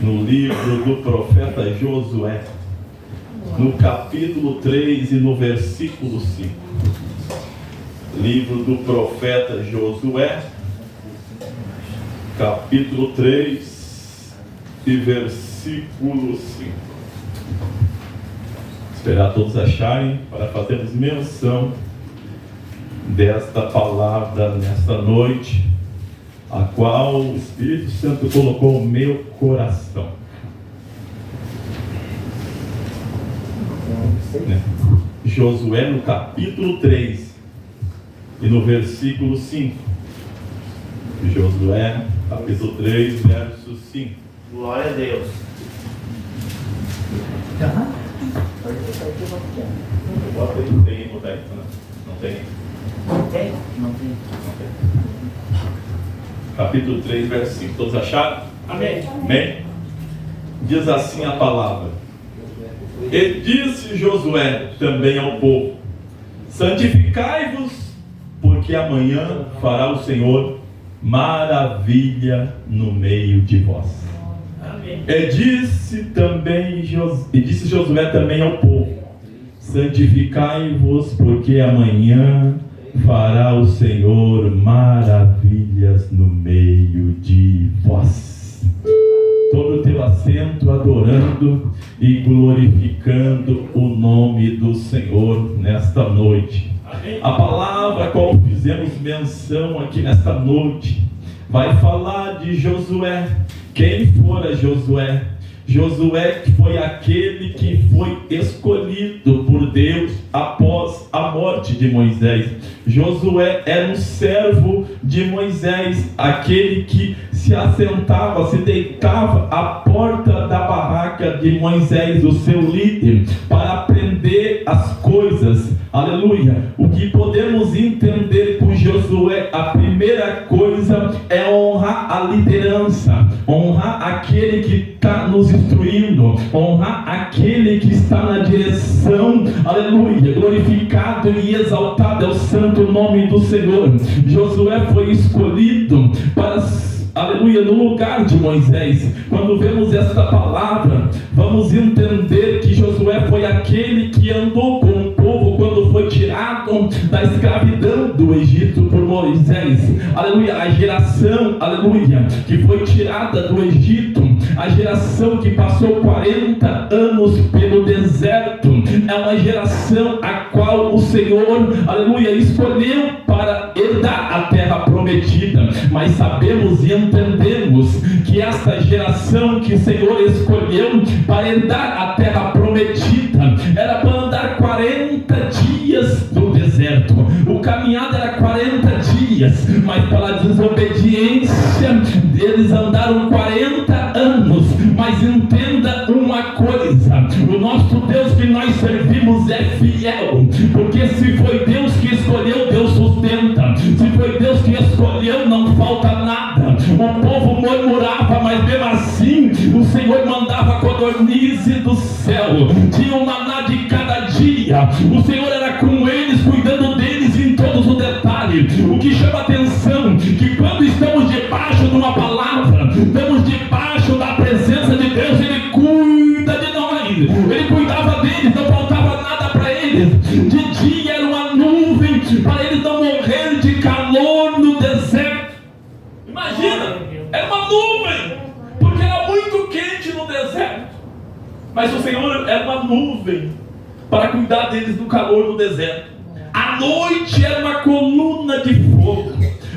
no livro do profeta Josué, no capítulo 3 e no versículo 5. Livro do profeta Josué, capítulo 3 e versículo 5. Esperar todos acharem para fazermos menção desta palavra nesta noite, a qual o Espírito Santo colocou no meu coração. Josué no capítulo 3 e no versículo 5. Josué, capítulo 3, verso 5. Glória a Deus. Bota aí, tem botar aí, não tem? Não tem? Capítulo 3, verso 5. Todos acharam? Amém. Amém? Diz assim a palavra: E disse Josué também ao povo: Santificai-vos, porque amanhã fará o Senhor maravilha no meio de vós. Amém. E disse Josué também ao povo: Santificai-vos, porque amanhã fará o Senhor maravilhas no meio de vós. Todo o teu assento adorando e glorificando o nome do Senhor nesta noite. Amém. A palavra a qual fizemos menção aqui nesta noite vai falar de Josué. Quem fora Josué? Josué foi aquele que foi escolhido por Deus após a morte de Moisés. Josué era um servo de Moisés, aquele que se assentava, se deitava à porta da barraca de Moisés, o seu líder, para aprender as coisas. Aleluia! O que podemos entender por Josué, a primeira coisa é honrar a liderança, honrar aquele que está nos instruindo, honrar aquele que está na direção. Aleluia! Glorificado e exaltado é o santo nome do Senhor. Josué foi escolhido para, aleluia, no lugar de Moisés. Quando vemos esta palavra, vamos entender que Josué foi aquele que andou com o povo quando foi tirado da escravidão do Egito por Moisés. Aleluia, a geração, aleluia, que foi tirada do Egito, a geração que passou 40 anos pelo deserto, é uma geração a qual o Senhor, aleluia, escolheu para herdar a terra prometida. Mas sabemos e entendemos que esta geração que o Senhor escolheu para herdar a terra prometida era para andar 40 dias no deserto. O caminhado era 40 dias, mas pela desobediência eles andaram 40 anos. Mas entenda uma coisa: o nosso Deus que nós servimos é fiel, porque se foi Deus que escolheu, Deus sustenta. Se foi Deus que escolheu, não falta nada. O povo murmurava, mas mesmo assim o Senhor mandava codornize do céu, tinha um maná de cada dia. O Senhor era com eles, cuidando deles em todos os detalhes. O que chama atenção, que quando estamos debaixo de uma palavra, estamos debaixo da presença de Deus, Ele cuida de nós. Ele cuidava deles, não faltava nada para eles. De dia era uma nuvem, para eles não morrerem de calor no deserto. Imagina, era uma nuvem, porque era muito quente no deserto. Mas o Senhor era uma nuvem para cuidar deles do calor no deserto. À noite era uma coluna de fogo,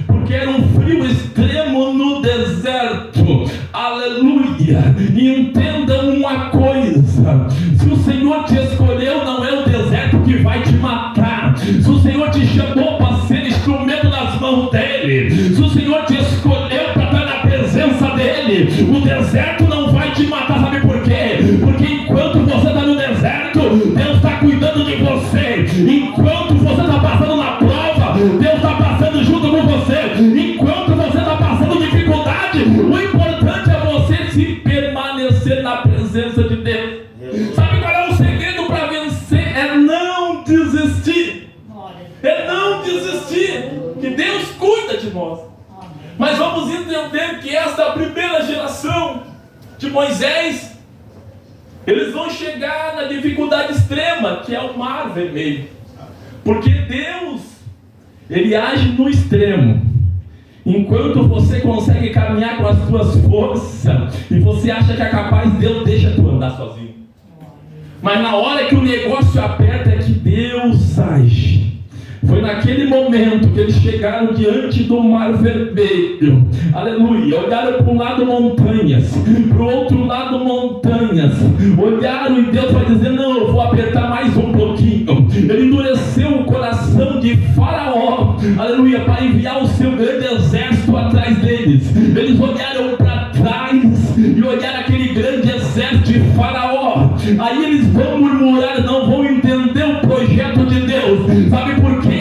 porque era um frio extremo no deserto. Aleluia! E entenda uma coisa: se o Senhor te escolheu, não é o deserto que vai te matar. Se o Senhor te chamou para ser instrumento nas mãos dele, se o Senhor te escolheu para estar na presença dele, o deserto não vai te matar. Sabe por quê? Porque enquanto você está no deserto, Deus está cuidando de você. Enquanto você está passando na prova, Deus está passando junto com você. Enquanto você está passando dificuldade, o importante é você se permanecer na presença de Deus. Sabe qual é o segredo para vencer? É não desistir. É não desistir, que Deus cuida de nós. Mas vamos entender que esta é a primeira geração de Moisés, eles vão chegar na dificuldade extrema, que é o Mar Vermelho. Porque Deus, Ele age no extremo. Enquanto você consegue caminhar com as suas forças e você acha que é capaz, Deus deixa tu andar sozinho. Mas na hora que o negócio aperta é que Deus age. Foi naquele momento que eles chegaram diante do Mar Vermelho. Aleluia. Olharam para um lado montanhas, para o outro lado montanhas. Olharam e Deus vai dizer: não, eu vou apertar mais um pouquinho. Ele endureceu o coração de Faraó, aleluia, para enviar o seu grande exército atrás deles. Eles olharam para trás e olharam aquele grande exército de Faraó. Aí eles vão murmurar, não vão entender o projeto de Deus. Sabe por quê?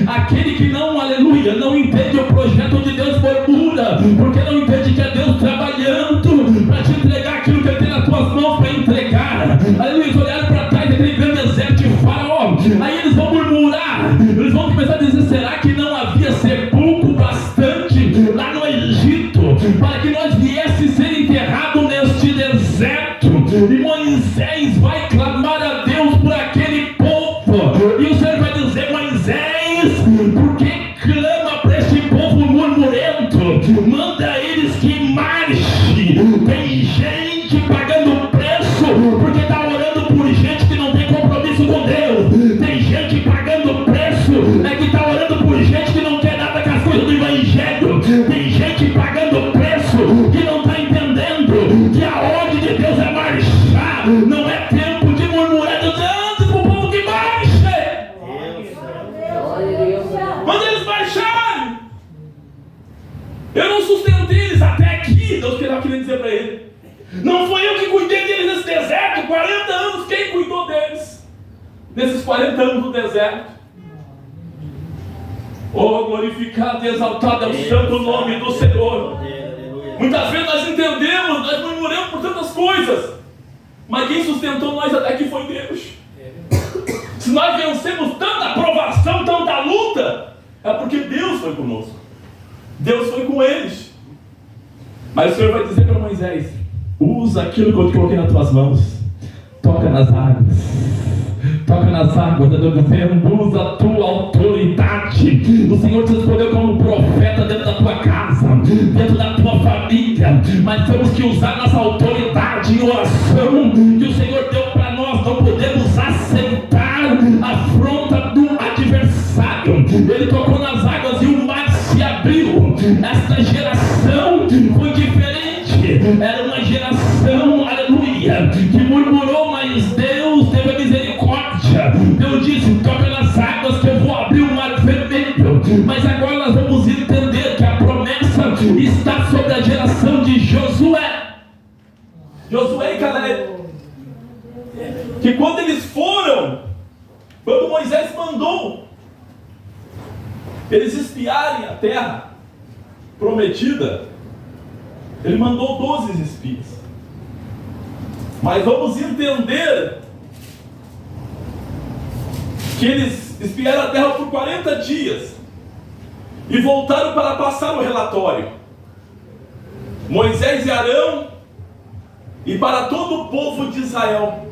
Aquele que não, aleluia, não entende o projeto de Deus murmura, porque não entende que é Deus trabalhando para te entregar aquilo que Ele tem nas tuas mãos para entregar. Aleluia, eles olharam para trás daquele grande exército de Faraó. Aí eles vão murmurar, eles vão começar a dizer: será que não havia sepulcro bastante lá no Egito para que nós viesse ser enterrado neste deserto? E Moisés vai clamar a Deus por aquele povo, e o Senhor vai dizer: Moisés, por que clama para este povo murmurento? Manda eles que marche. Tem gente pagando preço porque está orando por gente que não tem compromisso com Deus. Tem gente pagando preço que está orando por gente que não quer nada com as coisas do Evangelho. Tem gente pagando preço que não está entendendo que a ordem de Deus é marchar. Não é tempo de murmurar. Antes para o povo que marche. Manda eles marcharem. Eu não sustentei eles até aqui. Deus estava querendo dizer para ele: não foi eu que cuidei deles nesse deserto. 40 anos, quem cuidou deles? Nesses 40 anos do deserto. Oh, glorificado e exaltado é o santo nome do Senhor. Muitas vezes nós entendemos, nós murmuramos por tantas coisas, mas quem sustentou nós até aqui foi Deus. Se nós vencemos tanta provação, tanta luta, é porque Deus foi conosco. Deus foi com eles. Mas o Senhor vai dizer para Moisés: usa aquilo que eu te coloquei nas tuas mãos. Toca nas águas. Toca nas águas, eu estou dizendo: usa a tua autoridade. O Senhor te escolheu como profeta dentro da tua casa, dentro da tua família. Mas temos que usar nossa autoridade em oração que o Senhor deu para nós. Não podemos aceitar a afronta do adversário. Ele tocou nas águas e o mar se abriu. Esta geração foi diferente. Era uma geração, aleluia, que murmurou, mas Deus teve a misericórdia. Deus disse: toca nas águas que eu vou abrir o Mar Vermelho. Mas agora nós vamos entender que a promessa está sobre a geração de Josué. Josué e Caleb. Que quando eles foram, quando Moisés mandou eles espiarem a terra prometida, ele mandou 12 espias. Mas vamos entender que eles espiaram a terra por 40 dias e voltaram para passar o relatório. Moisés e Arão, e para todo o povo de Israel.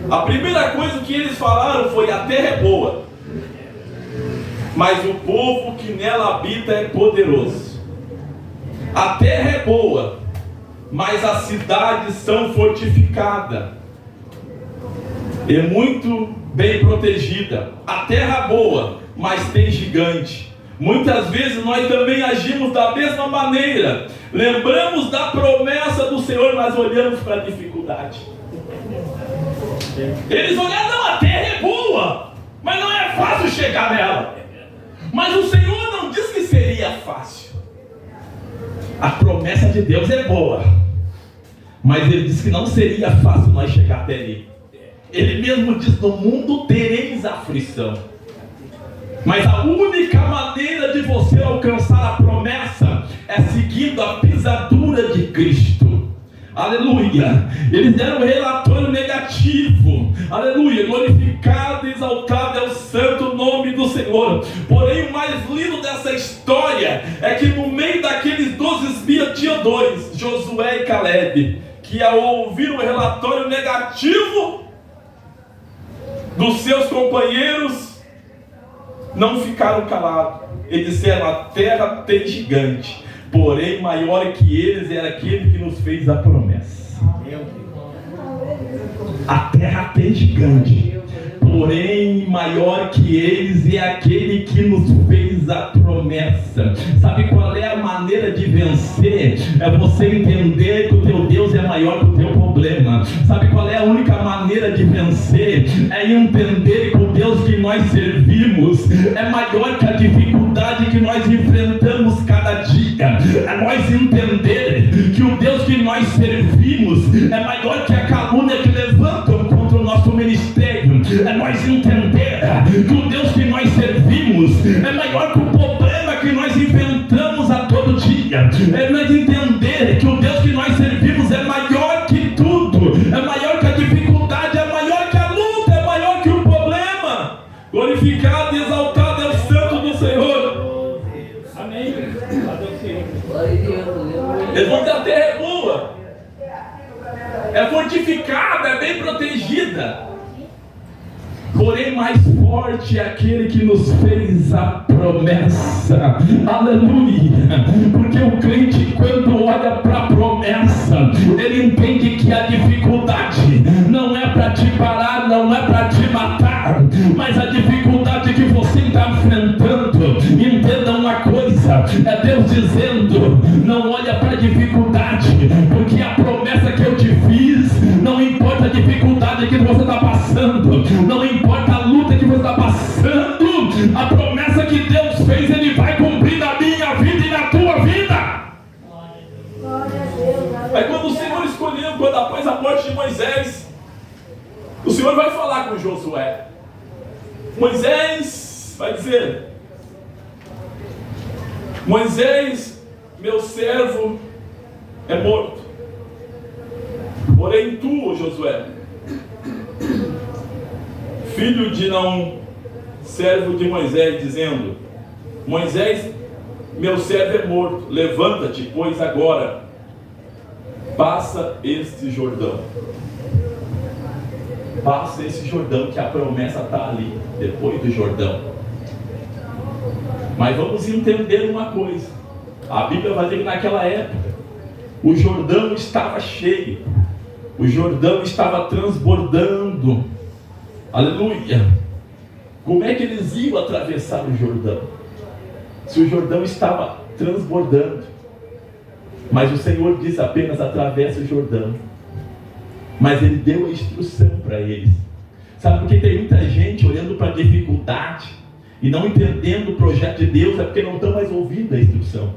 A primeira coisa que eles falaram foi: a terra é boa, mas o povo que nela habita é poderoso. A terra é boa, mas as cidades são fortificadas e muito bem protegida. A terra é boa, mas tem gigante. Muitas vezes nós também agimos da mesma maneira. Lembramos da promessa do Senhor, mas olhamos para a dificuldade. Eles olharam: não, a terra é boa, mas não é fácil chegar nela. Mas o Senhor não disse que seria fácil. A promessa de Deus é boa, mas Ele disse que não seria fácil nós chegar até ali. Ele mesmo diz: no mundo tereis aflição. Mas a única maneira de você alcançar a promessa é seguindo a pisadura de Cristo. Aleluia. Eles deram um relatório negativo. Aleluia. Glorificado e exaltado é o santo nome do Senhor. Porém, o mais lindo dessa história é que no meio daqueles 12 tinha dois, Josué e Caleb, que ao ouvir o relatório negativo dos seus companheiros, não ficaram calados. Eles disseram: a terra tem gigante, porém maior que eles era aquele que nos fez a promessa. A terra tem gigante, porém maior que eles é aquele que nos fez a promessa. Sabe qual é a maneira de vencer? É você entender que o teu Deus é maior que o teu problema. Sabe qual é a única maneira de vencer? É entender que o Deus que nós servimos é maior que a dificuldade que nós enfrentamos cada dia. É nós entender que o Deus que nós servimos é maior que a calúnia que levantam contra o nosso ministério. É nós entender que o Deus que nós servimos é maior que o problema que nós inventamos a todo dia. É nós entender que o Deus que nós servimos é maior que tudo, é maior que a dificuldade, é maior que a luta, é maior que o problema. Glorificado e exaltado é o santo do Senhor. Amém. Eles vão ter a terra é boa, é fortificada, é bem protegida. Porém mais forte é aquele que nos fez a promessa. Aleluia. Porque o crente, quando olha para a promessa, ele entende que a dificuldade não é para te parar, não é para te matar, mas a dificuldade que você está enfrentando, entenda uma coisa, é Deus dizendo: não olha para a dificuldade, porque a promessa que eu te fiz, não importa a dificuldade que você está passando, não importa a luta que você está passando, a promessa que Deus fez, Ele vai cumprir na minha vida e na tua vida. Aí quando o Senhor escolheu, quando após a morte de Moisés, o Senhor vai falar com Josué. Moisés vai dizer: Moisés, meu servo, é morto. Porém tu, Josué, filho de Naum, servo de Moisés, dizendo: Moisés, meu servo é morto, levanta-te, pois agora passa este Jordão. Passa esse Jordão, que a promessa está ali, depois do Jordão. Mas vamos entender uma coisa. A Bíblia vai dizer que naquela época o Jordão estava cheio, o Jordão estava transbordando. Aleluia. Como é que eles iam atravessar o Jordão, se o Jordão estava transbordando? Mas o Senhor diz apenas: atravessa o Jordão. Mas Ele deu a instrução para eles. Sabe por que tem muita gente olhando para a dificuldade e não entendendo o projeto de Deus? É porque não estão mais ouvindo a instrução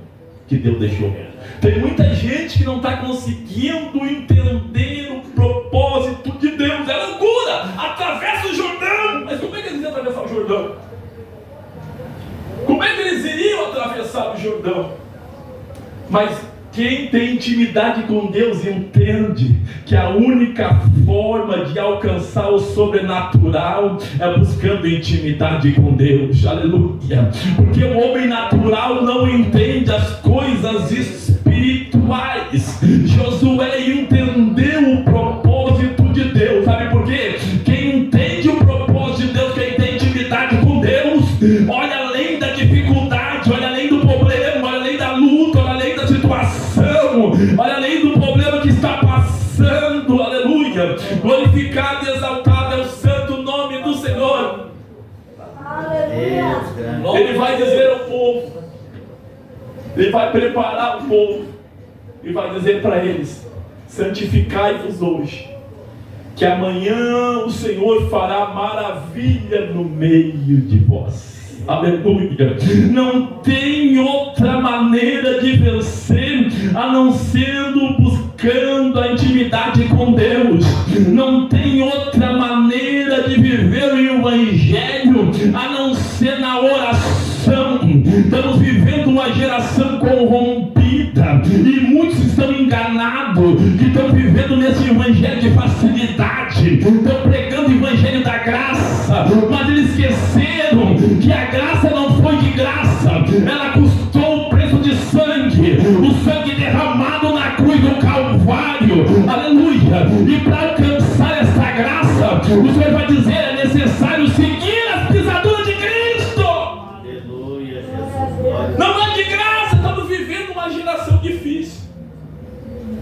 que Deus deixou. Tem muita gente que não está conseguindo entender o propósito de Deus. É loucura, atravessa o Jordão. Mas como é que eles iam atravessar o Jordão? Como é que eles iriam atravessar o Jordão? Mas quem tem intimidade com Deus entende que a única forma de alcançar o sobrenatural é buscando intimidade com Deus. Aleluia. Porque o homem natural não entende as coisas espirituais. Josué entendeu o propósito de Deus. Sabe por quê? Quem entende o propósito de Deus, quem tem intimidade com Deus, olha além da dificuldade, olha além do problema, olha além da luta, olha além da situação, olha além do problema que está passando. Aleluia. Glorificado e exaltado é o santo nome do Senhor. Ele vai dizer ao povo, Ele vai preparar o povo e vai dizer para eles: santificai-vos hoje, que amanhã o Senhor fará maravilha no meio de vós. Aleluia. Não tem outra maneira de vencer a não sendo buscando a intimidade com Deus. Não tem outra maneira de viver o Evangelho a não ser na oração. Estamos vivendo uma geração corrompida e muitos estão enganados, que estão vivendo nesse evangelho de facilidade, estão pregando o evangelho da graça, mas eles esqueceram que a graça não foi de graça, ela custou o preço de sangue. O sangue de Cristo, aleluia, e para alcançar essa graça, o Senhor vai dizer, é necessário seguir as pisaduras de Cristo. Aleluia, Jesus. Não é de graça, estamos vivendo uma geração difícil.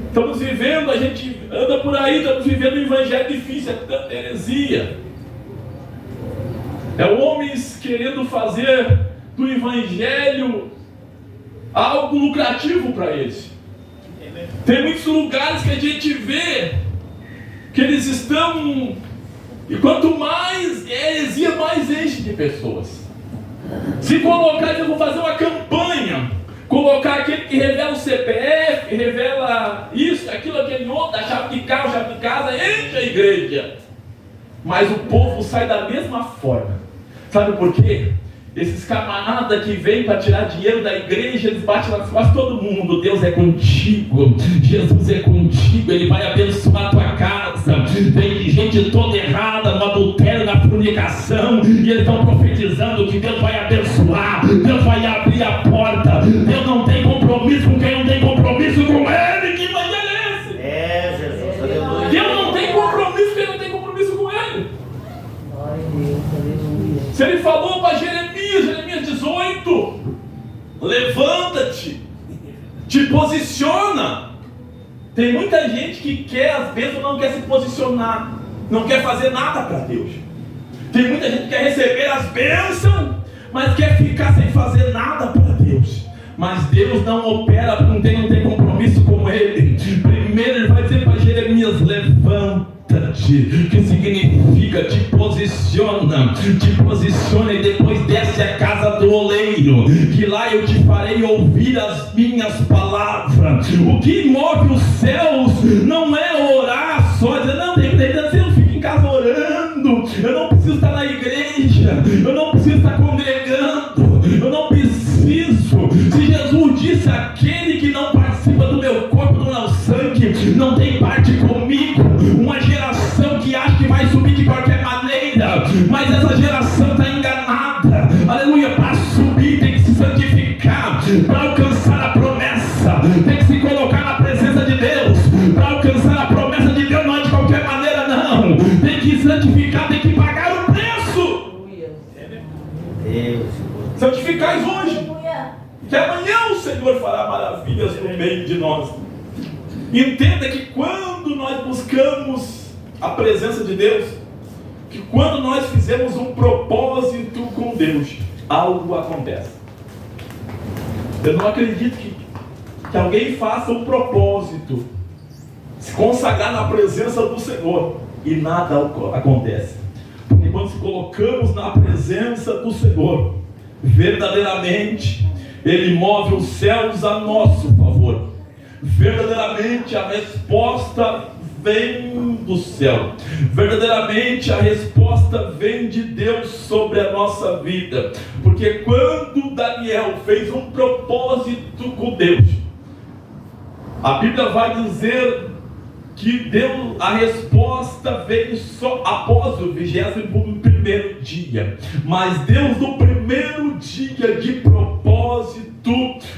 Estamos vivendo, a gente anda por aí, estamos vivendo um evangelho difícil, é tanta heresia. É homens querendo fazer do evangelho algo lucrativo para eles. Tem muitos lugares que a gente vê que eles estão, e quanto mais heresia, mais enche de pessoas. Se colocar, eu vou fazer uma campanha, colocar aquele que revela o CPF, revela isso, aquilo, aquele outro, a chave de carro, chave de casa, enche a igreja. Mas o povo sai da mesma forma. Sabe por quê? Esses camaradas que vêm para tirar dinheiro da igreja, eles batem nas costas de todo mundo. Deus é contigo, Jesus é contigo, Ele vai abençoar a tua casa. Tem gente toda errada no adultério, na fornicação, e eles estão profetizando que Deus vai abençoar, Deus vai abrir a porta. Deus não tem compromisso com quem não tem compromisso com Ele. Que maneira é esse? É, Jesus, aleluia. Deus não tem compromisso com quem não tem compromisso com Ele. Se Ele falou para Jeremias 18, levanta-te, te posiciona. Tem muita gente que quer, às vezes não quer se posicionar, não quer fazer nada para Deus. Tem muita gente que quer receber as bênçãos, mas quer ficar sem fazer nada para Deus. Mas Deus não opera com quem não tem compromisso com Ele. Primeiro Ele vai dizer para Jeremias, levanta-te, que significa te posiciona e depois desce à casa do oleiro, que lá eu te farei ouvir as minhas palavras. O que move os céus não é orar só, dizer, não, você não fica em casa orando, eu não preciso estar na igreja, eu não preciso estar congregando, eu não preciso. Se Jesus disse, aquele que não participa do meu corpo, do meu sangue, não tem parte comigo. Uma geração que acha que vai subir de qualquer maneira, mas essa geração está enganada. Aleluia, para subir tem que se santificar, para alcançar a promessa tem que se colocar na presença de Deus. Para alcançar a promessa de Deus não é de qualquer maneira, não. Tem que santificar, tem que pagar o preço. Deus. Santificais hoje, que amanhã o Senhor fará maravilhas no meio de nós. Entenda que quando nós buscamos a presença de Deus, que quando nós fizemos um propósito com Deus, algo acontece. Eu não acredito que alguém faça um propósito, se consagrar na presença do Senhor e nada acontece. Porque quando nos colocamos na presença do Senhor, verdadeiramente Ele move os céus a nosso favor. Verdadeiramente a resposta vem do céu. Verdadeiramente a resposta vem de Deus sobre a nossa vida. Porque quando Daniel fez um propósito com Deus, a Bíblia vai dizer que Deus, a resposta veio só após o 21º dia. Mas Deus, no primeiro dia de propósito,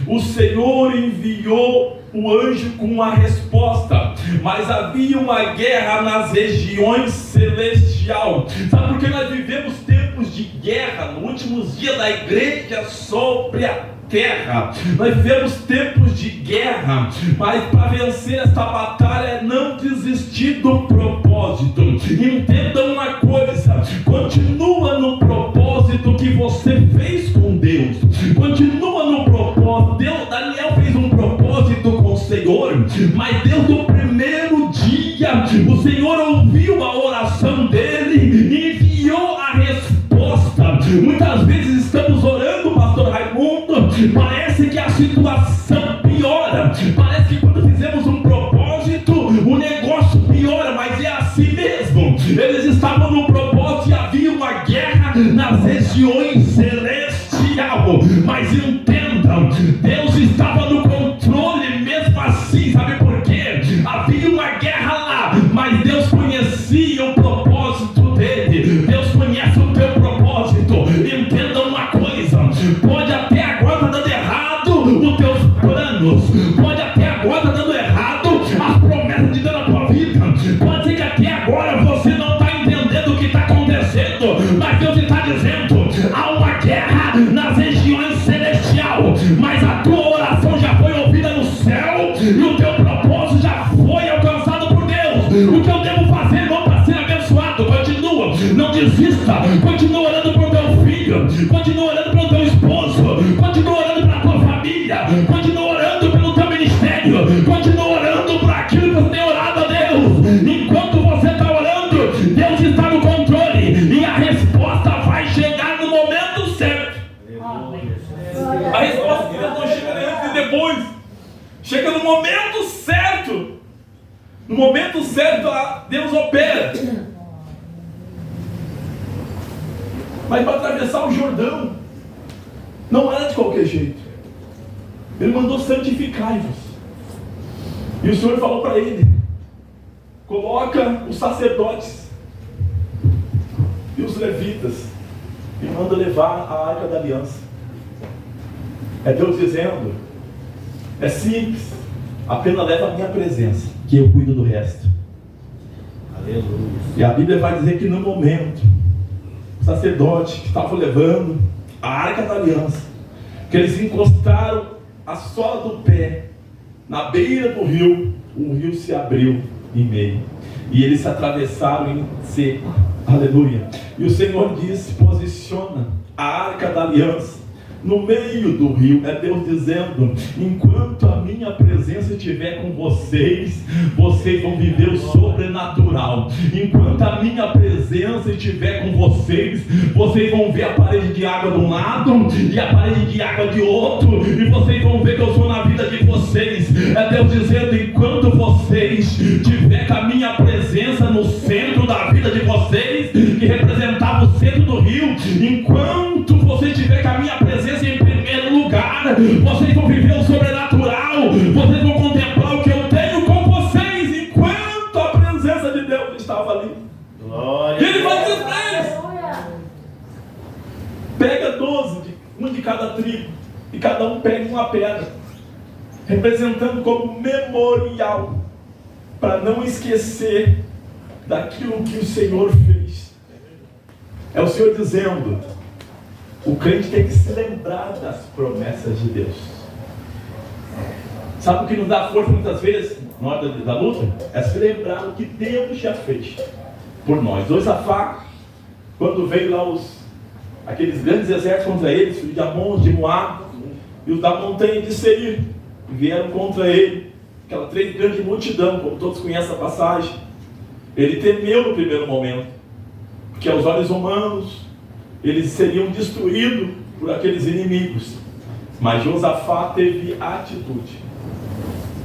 o Senhor enviou o anjo com a resposta. Mas havia uma guerra nas regiões celestiais. Sabe por que nós vivemos tempos de guerra nos últimos dias da igreja sobre a terra? Nós vivemos tempos de guerra, mas para vencer esta batalha é não desistir do propósito. Entenda uma coisa: continua no propósito que você fez com Deus. Continua no propósito. Daniel fez um propósito com o Senhor, mas Deus, no primeiro dia, o Senhor ouviu a oração dele e enviou a resposta. Muitas vezes estamos orando, pastor Raimundo, parece que a situação piora, parece que quando fizemos um propósito o negócio piora, mas é assim mesmo. Eles estavam no propósito e havia uma guerra nas regiões celestiais. Mas entendam, Deus estava no controle mesmo assim. Sabe por quê? Havia uma guerra lá, mas Deus conhecia o propósito dele. Deus conhece o teu propósito. Entenda uma coisa: pode até agora estar dando errado os teus planos, pode até agora estar dando errado as promessas de Deus O que eu devo fazer, irmão, para ser abençoado? Continua, não desista. Continua orando para o teu filho, continua orando para o teu esposo, continua orando para a tua família, continua orando pelo teu ministério, continua orando por aquilo que você tem orado a Deus. Enquanto você está orando, Deus está no controle e a resposta vai chegar no momento certo. A resposta de Deus não chega nem antes e depois, chega no momento certo. No momento certo, Deus opera. Mas para atravessar o Jordão, não era de qualquer jeito. Ele mandou santificai-vos. E o Senhor falou para ele: coloca os sacerdotes e os levitas e manda levar a arca da aliança. É Deus dizendo: é simples, apenas leva a minha presença, que eu cuido do resto. Aleluia. E a Bíblia vai dizer que no momento, o sacerdote que estava levando a arca da aliança, que eles encostaram a sola do pé na beira do rio, o rio se abriu em meio, e eles se atravessaram em seco. Aleluia. E o Senhor disse: posiciona a arca da aliança no meio do rio. É Deus dizendo: enquanto a minha presença estiver com vocês, vocês vão viver o sobrenatural. Enquanto a minha presença estiver com vocês, vocês vão ver a parede de água de um lado e a parede de água de outro, e vocês vão ver que eu sou na vida de vocês. É Deus dizendo: enquanto vocês tiver com a minha presença no centro da vida de vocês, que representava o centro do rio, enquanto você tiver com a minha presença em primeiro lugar, vocês vão viver o sobrenatural, vocês vão contemplar o que eu tenho com vocês, enquanto a presença de Deus estava ali. Glória. E ele vai dizer para eles: pega 12, um de cada tribo, e cada um pega uma pedra, representando como memorial, para não esquecer daquilo que o Senhor fez. É o Senhor dizendo: o crente tem que se lembrar das promessas de Deus. Sabe o que nos dá força muitas vezes, na hora da luta? É se lembrar do que Deus já fez por nós. Josafá, quando veio lá aqueles grandes exércitos contra eles, os de Amon, de Moab, e os da montanha de Seir, vieram contra ele, aquela grande multidão, como todos conhecem a passagem. Ele temeu no primeiro momento, porque aos olhos humanos eles seriam destruídos por aqueles inimigos. Mas Josafá teve atitude.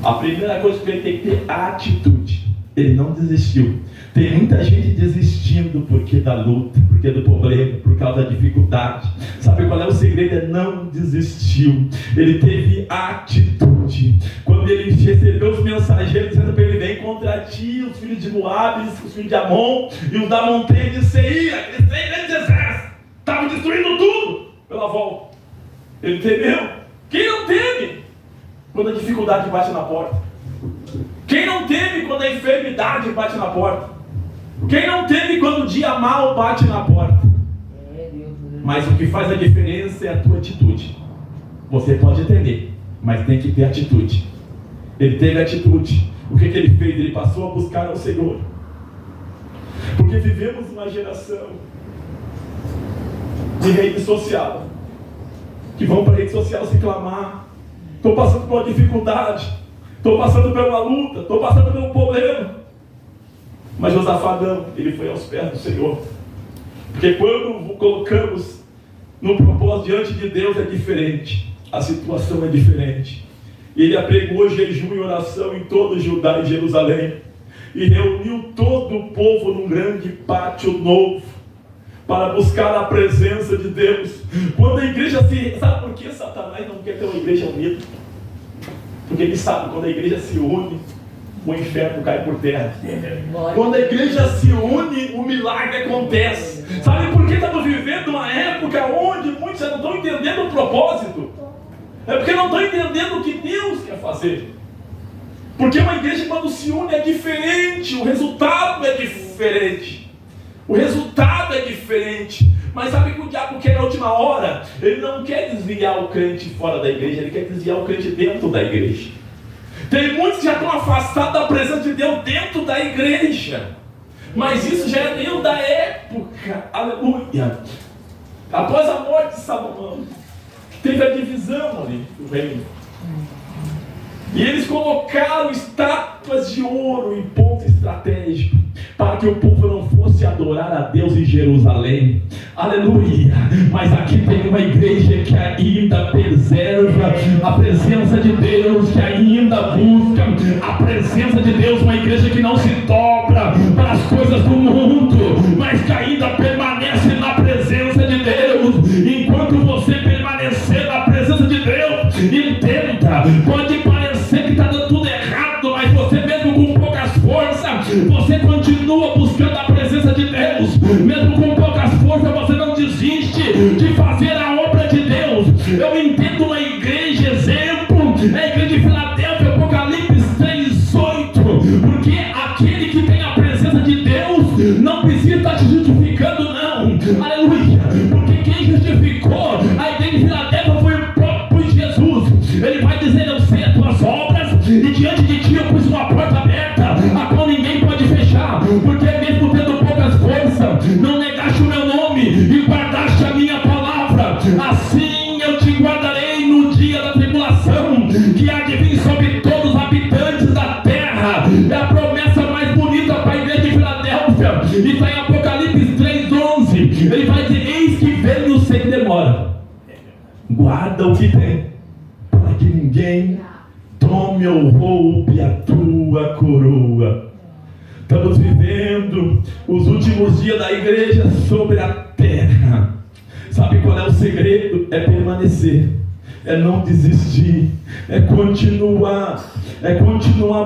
A primeira coisa que ele tem que ter atitude. Ele não desistiu. Tem muita gente desistindo porque da luta, porque do problema, por causa da dificuldade. Sabe qual é o segredo? É não desistiu. Ele teve atitude. Quando ele recebeu os mensageiros dizendo para ele: vem contra ti os filhos de Moab, os filhos de Amon e os da montanha de Seir, aqueles 3 grandes exércitos, estavam destruindo tudo pela volta. Ele temeu. Quem não teme quando a dificuldade bate na porta? Quem não teme quando a enfermidade bate na porta? Quem não teme quando o dia mal bate na porta? Mas o que faz a diferença é a tua atitude. Você pode temer, mas tem que ter atitude. Ele teve atitude. O que ele fez? Ele passou a buscar ao Senhor. Porque vivemos uma geração de rede social, que vão para a rede social se clamar: estou passando por uma dificuldade, estou passando por uma luta, estou passando por um problema. Mas Josafá não, ele foi aos pés do Senhor. Porque quando colocamos no propósito diante de Deus é diferente, a situação é diferente. E ele apregou jejum e oração em todo Judá e Jerusalém, e reuniu todo o povo num grande pátio novo, para buscar a presença de Deus. Quando a igreja se... Sabe por que Satanás não quer ter uma igreja unida? Porque ele sabe que quando a igreja se une, o inferno cai por terra. Quando a igreja se une, o milagre acontece. Sabe por que estamos vivendo uma época onde muitos já não estão entendendo o propósito? É porque não estão entendendo o que Deus quer fazer. Porque uma igreja, quando se une, é diferente. O resultado é diferente. O resultado é diferente. Mas sabe que o diabo quer na última hora? Ele não quer desviar o crente fora da igreja, ele quer desviar o crente dentro da igreja. Tem muitos que já estão afastados da presença de Deus dentro da igreja. Mas isso já é dentro da época, aleluia. Após a morte de Salomão, teve a divisão ali do reino. E eles colocaram estátuas de ouro em ponto estratégico, para que o povo não fosse adorar a Deus em Jerusalém. Aleluia! Mas aqui tem uma igreja que ainda preserva a presença de Deus, que ainda busca a presença de Deus. Uma igreja que não se dobra para as coisas do mundo, mas que ainda permanece na presença de Deus. Enquanto você permanecer na presença de Deus, entenda, pode parecer que está dando tudo errado, mas você mesmo com poucas forças, você continua buscando a presença de Deus. Mesmo com poucas forças, você não desiste de fazer a obra de Deus. Eu entendo uma igreja exemplo, a igreja de Filadélfia, Apocalipse 3:8, porque aquele que tem a presença de Deus não precisa estar te justificando, não. Aleluia! Porque quem justificou a igreja de Filadélfia foi o próprio Jesus. Ele vai dizer: eu sei as tuas obras, e diante de ti eu pus uma porta aberta, a qual ninguém pode fechar. Porque mesmo tendo poucas forças, não negaste o meu nome e guardaste a minha palavra. Assim eu te guardarei no dia da tribulação, que há de vir sobre todos os habitantes da terra. É a promessa mais bonita para a igreja de Filadélfia. E está em Apocalipse 3:11. Ele vai dizer: eis que venho sem demora. Guarda o que tem, para que ninguém tome ou roube a tua coroa. Estamos vivendo os últimos dias da igreja sobre a terra. Sabe qual é o segredo? É permanecer, é não desistir, é continuar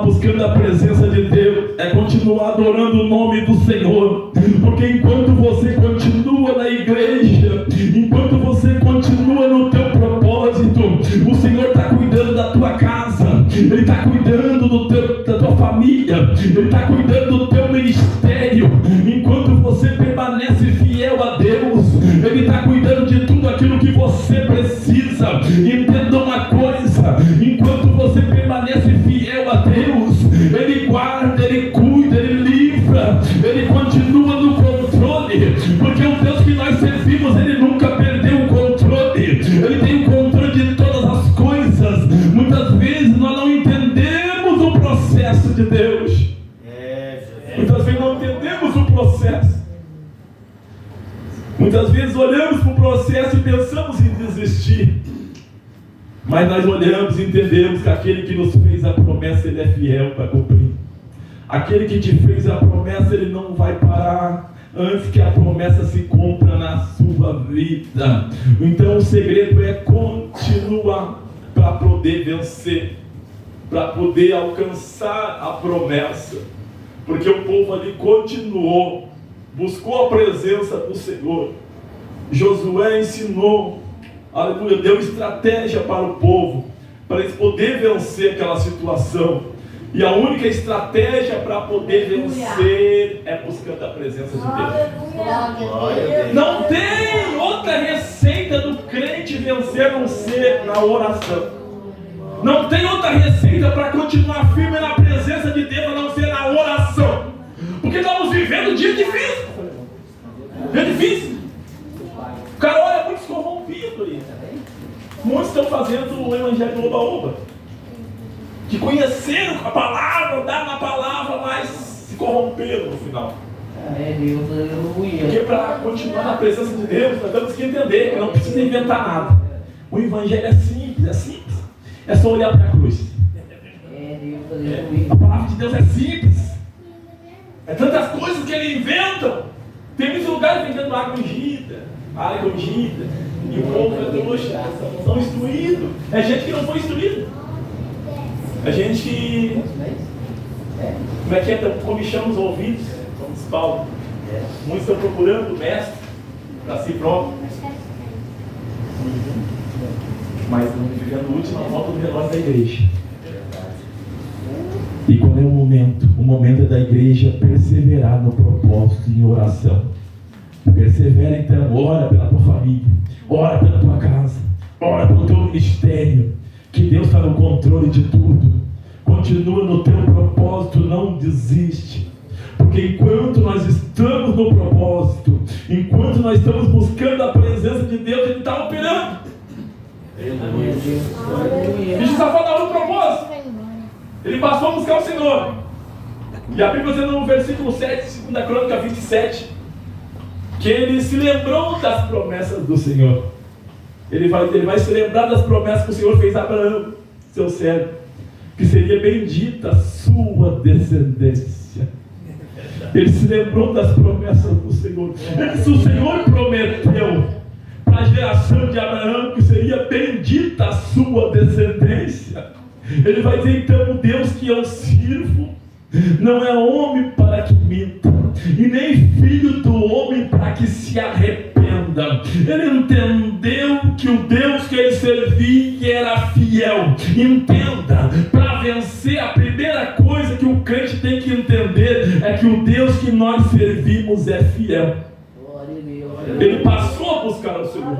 buscando a presença de Deus, é continuar adorando o nome do Senhor. Porque enquanto você continua na igreja, enquanto você continua no teu propósito, o Senhor está cuidando da tua casa, Ele está cuidando da tua família, Ele está cuidando do teu ministério. Enquanto você permanece fiel a Deus, Ele está cuidando de tudo aquilo que você precisa. Entenda uma coisa: enquanto você permanece fiel a Deus, Ele guarda, Ele cuida, Ele livra, Ele continua no controle. Porque o Deus que nós servimos, Ele nunca perdeu o controle, Ele tem o controle de todas as coisas. Muitas vezes nós não entendemos o processo de Deus. Muitas vezes não entendemos o processo. Muitas vezes olhamos para o processo e pensamos em desistir. Mas nós olhamos e entendemos que aquele que nos fez a promessa, Ele é fiel para cumprir. Aquele que te fez a promessa, Ele não vai parar antes que a promessa se cumpra na sua vida. Então o segredo é continuar para poder vencer, para poder alcançar a promessa. Porque o povo ali continuou, buscou a presença do Senhor. Josué ensinou, aleluia, deu estratégia para o povo, para eles poderem vencer aquela situação. E a única estratégia para poder vencer é buscando a presença de Deus. Não tem outra receita do crente vencer a não ser na oração. Não tem outra receita para continuar firme na presença de Deus a não ser na oração. Porque estamos vivendo um dia difícil. Dia difícil. O cara olha muito corrompido ali. Muitos estão fazendo o evangelho do oba-oba, que conheceram a palavra, andaram na palavra, mas se corromperam no final. Porque para continuar na presença de Deus, nós temos que entender que não precisa inventar nada. O evangelho é simples, é simples. É só olhar para a cruz. A palavra de Deus é simples. É tantas coisas que ele inventa. Tem muitos lugares vendendo água ungida, e o povo é trouxa, são instruídos. É gente que não foi instruído. É gente que, como é que é, comichando os ouvidos, como diz Paulo. Muitos estão procurando o mestre para si próprio, mas estão vivendo a última volta do relógio da igreja. E qual é o momento? O momento é da igreja perseverar no propósito em oração. Persevera então, ora pela tua família, ora pela tua casa, ora pelo teu ministério, que Deus está no controle de tudo. Continua no teu propósito, não desiste. Porque enquanto nós estamos no propósito, enquanto nós estamos buscando a presença de Deus, Ele está operando. Deixa só falar do propósito. Ele passou a buscar o Senhor. E a Bíblia diz no versículo 7, 2 Crônica 27, que ele se lembrou das promessas do Senhor. Ele vai se lembrar das promessas que o Senhor fez a Abraão, seu servo, que seria bendita a sua descendência. Ele se lembrou das promessas do Senhor. Ele disse: o Senhor prometeu para a geração de Abraão que seria bendita a sua descendência. Ele vai dizer então: o Deus que eu sirvo não é homem para que minta, e nem filho do homem para que se arrependa. Ele entendeu que o Deus que ele servia era fiel. Entenda, para vencer, a primeira coisa que o crente tem que entender é que o Deus que nós servimos é fiel. Ele passou a buscar o Senhor.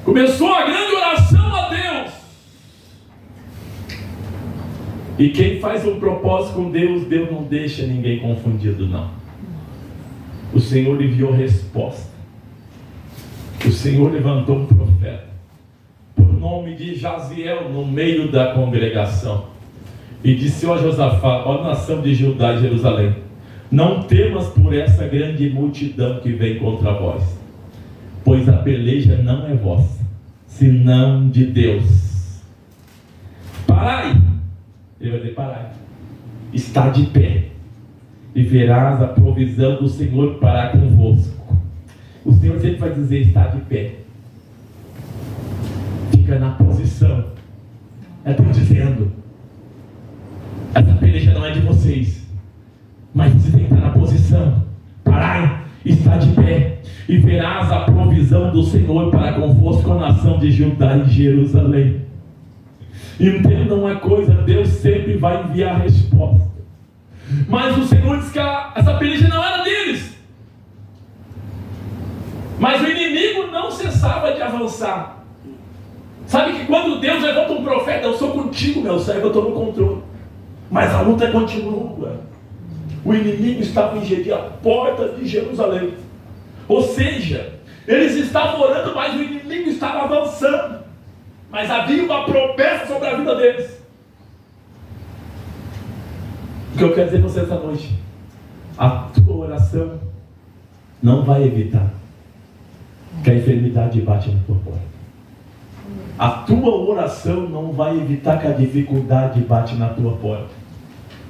Começou a grande oração a Deus. E quem faz um propósito com Deus, Deus não deixa ninguém confundido, não. O Senhor enviou resposta. O Senhor levantou um profeta, por nome de Jaziel, no meio da congregação, e disse: ó Josafá, ó nação de Judá e Jerusalém, não temas por essa grande multidão que vem contra vós, pois a peleja não é vossa, senão de Deus. Parai. Ele vai dizer: parai, está de pé, e verás a provisão do Senhor para convosco. O Senhor sempre vai dizer: está de pé. Fica na posição. É Deus dizendo: essa peleja não é de vocês, mas você tem que estar na posição. Parai, está de pé, e verás a provisão do Senhor para convosco, a nação de Judá e Jerusalém. Entendam uma coisa: Deus sempre vai enviar a resposta. Mas o Senhor disse que essa peleja não era deles. Mas o inimigo não cessava de avançar. Sabe que quando Deus levanta um profeta: eu sou contigo, meu servo, eu estou no controle. Mas a luta continua. O inimigo estava em Jeri, a porta de Jerusalém. Ou seja, eles estavam orando, mas o inimigo estava avançando. Mas havia uma promessa sobre a vida deles. O que eu quero dizer para você essa noite: a tua oração não vai evitar que a enfermidade bate na tua porta. A tua oração não vai evitar que a dificuldade bate na tua porta.